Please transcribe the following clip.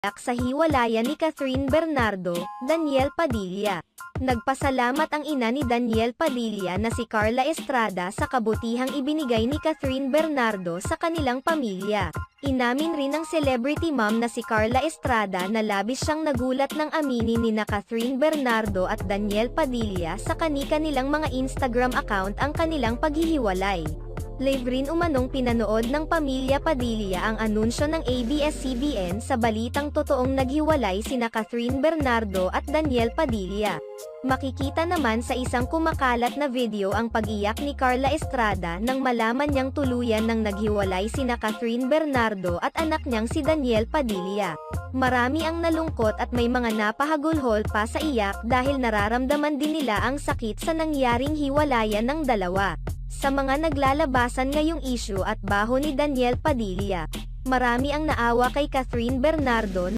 Sa hiwalayan ni Catherine Bernardo, Daniel Padilla. Nagpasalamat ang ina ni Daniel Padilla na si Carla Estrada sa kabutihang ibinigay ni Catherine Bernardo sa kanilang pamilya. Inamin rin ng celebrity mom na si Carla Estrada na labis siyang nagulat nang aminin ni Catherine Bernardo at Daniel Padilla sa kani-kanilang mga Instagram account ang kanilang paghihiwalay. Live rin umanong pinanood ng pamilya Padilla ang anunsyo ng ABS-CBN sa balitang totoong naghiwalay sina Catherine Bernardo at Daniel Padilla. Makikita naman sa isang kumakalat na video ang pag-iyak ni Carla Estrada nang malaman niyang tuluyan nang naghiwalay sina Catherine Bernardo at anak niyang si Daniel Padilla. Marami ang nalungkot at may mga napahagulhol pa sa iyak dahil nararamdaman din nila ang sakit sa nangyaring hiwalayan ng dalawa. Sa mga naglalabasan ngayong issue at baho ni Daniel Padilla, marami ang naawa kay Catherine Bernardo